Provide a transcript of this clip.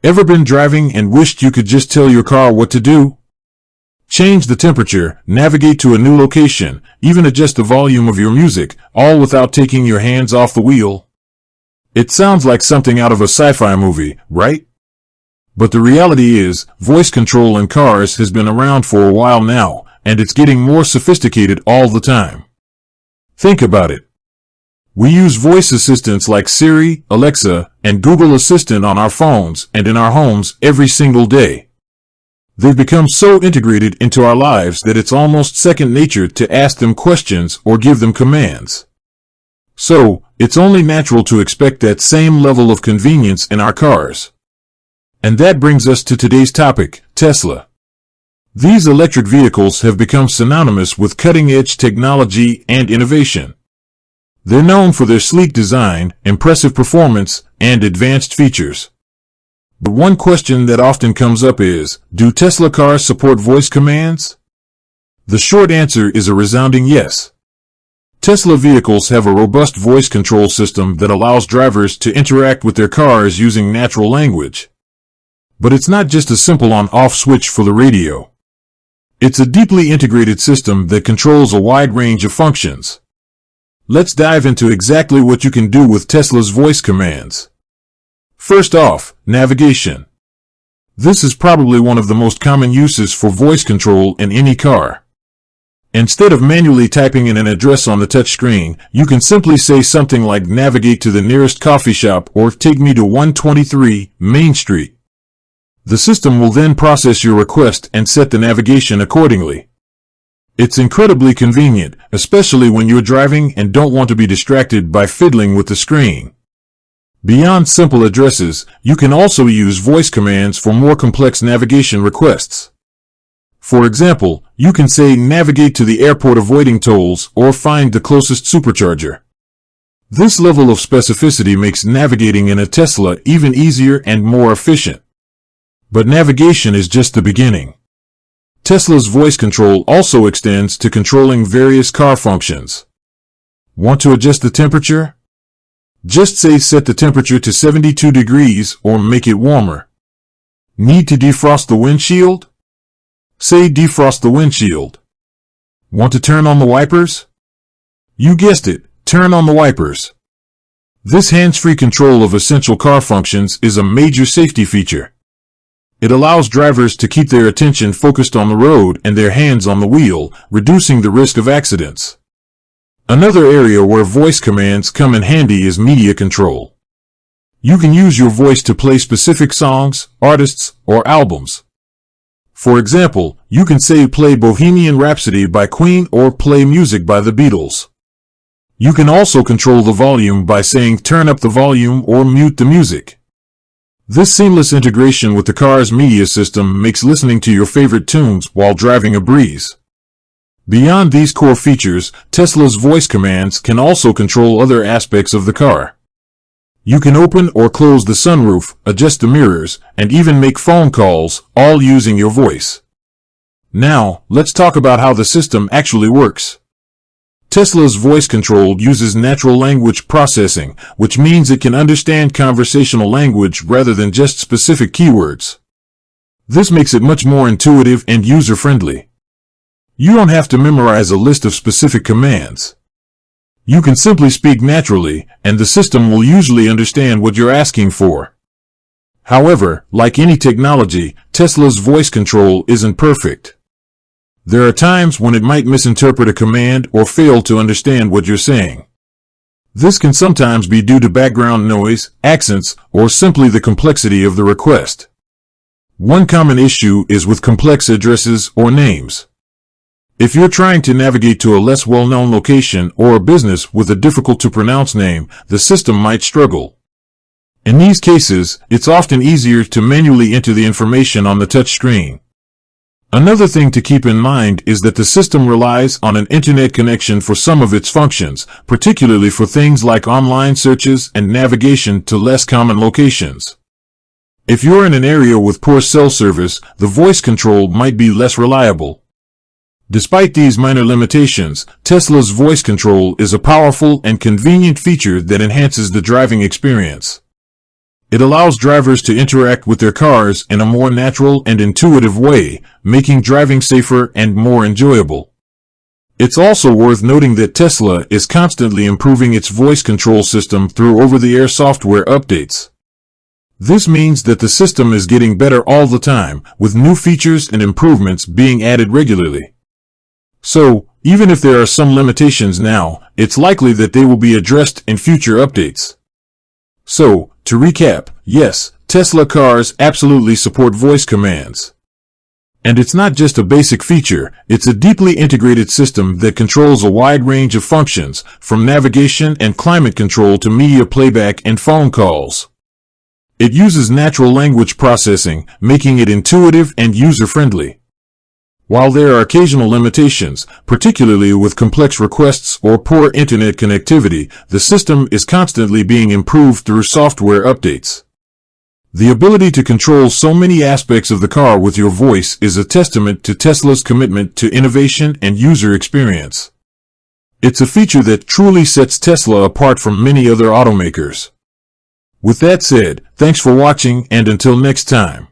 Ever been driving and wished you could just tell your car what to do? Change the temperature, navigate to a new location, even adjust the volume of your music, all without taking your hands off the wheel. It sounds like something out of a sci-fi movie, right? But the reality is, voice control in cars has been around for a while now, and it's getting more sophisticated all the time. Think about it. We use voice assistants like Siri, Alexa, and Google Assistant on our phones and in our homes every single day. They've become so integrated into our lives that it's almost second nature to ask them questions or give them commands. So, it's only natural to expect that same level of convenience in our cars. And that brings us to today's topic, Tesla. These electric vehicles have become synonymous with cutting-edge technology and innovation. They're known for their sleek design, impressive performance, and advanced features. But one question that often comes up is, do Tesla cars support voice commands? The short answer is a resounding yes. Tesla vehicles have a robust voice control system that allows drivers to interact with their cars using natural language. But it's not just a simple on-off switch for the radio. It's a deeply integrated system that controls a wide range of functions. Let's dive into exactly what you can do with Tesla's voice commands. First off, navigation. This is probably one of the most common uses for voice control in any car. Instead of manually typing in an address on the touchscreen, you can simply say something like navigate to the nearest coffee shop or take me to 123 Main Street. The system will then process your request and set the navigation accordingly. It's incredibly convenient, especially when you're driving and don't want to be distracted by fiddling with the screen. Beyond simple addresses, you can also use voice commands for more complex navigation requests. For example, you can say navigate to the airport avoiding tolls or find the closest supercharger. This level of specificity makes navigating in a Tesla even easier and more efficient. But navigation is just the beginning. Tesla's voice control also extends to controlling various car functions. Want to adjust the temperature? Just say set the temperature to 72 degrees or make it warmer. Need to defrost the windshield? Say defrost the windshield. Want to turn on the wipers? You guessed it, turn on the wipers. This hands-free control of essential car functions is a major safety feature. It allows drivers to keep their attention focused on the road and their hands on the wheel, reducing the risk of accidents. Another area where voice commands come in handy is media control. You can use your voice to play specific songs, artists, or albums. For example, you can say play Bohemian Rhapsody by Queen or play music by the Beatles. You can also control the volume by saying turn up the volume or mute the music. This seamless integration with the car's media system makes listening to your favorite tunes while driving a breeze. Beyond these core features, Tesla's voice commands can also control other aspects of the car. You can open or close the sunroof, adjust the mirrors, and even make phone calls, all using your voice. Now, let's talk about how the system actually works. Tesla's voice control uses natural language processing, which means it can understand conversational language rather than just specific keywords. This makes it much more intuitive and user-friendly. You don't have to memorize a list of specific commands. You can simply speak naturally, and the system will usually understand what you're asking for. However, like any technology, Tesla's voice control isn't perfect. There are times when it might misinterpret a command or fail to understand what you're saying. This can sometimes be due to background noise, accents, or simply the complexity of the request. One common issue is with complex addresses or names. If you're trying to navigate to a less well-known location or a business with a difficult-to-pronounce name, the system might struggle. In these cases, it's often easier to manually enter the information on the touch screen. Another thing to keep in mind is that the system relies on an internet connection for some of its functions, particularly for things like online searches and navigation to less common locations. If you're in an area with poor cell service, the voice control might be less reliable. Despite these minor limitations, Tesla's voice control is a powerful and convenient feature that enhances the driving experience. It allows drivers to interact with their cars in a more natural and intuitive way, making driving safer and more enjoyable. It's also worth noting that Tesla is constantly improving its voice control system through over-the-air software updates. This means that the system is getting better all the time, with new features and improvements being added regularly. So, even if there are some limitations now, it's likely that they will be addressed in future updates. So, to recap, yes, Tesla cars absolutely support voice commands. And it's not just a basic feature, it's a deeply integrated system that controls a wide range of functions, from navigation and climate control to media playback and phone calls. It uses natural language processing, making it intuitive and user-friendly. While there are occasional limitations, particularly with complex requests or poor internet connectivity, the system is constantly being improved through software updates. The ability to control so many aspects of the car with your voice is a testament to Tesla's commitment to innovation and user experience. It's a feature that truly sets Tesla apart from many other automakers. With that said, thanks for watching, and until next time.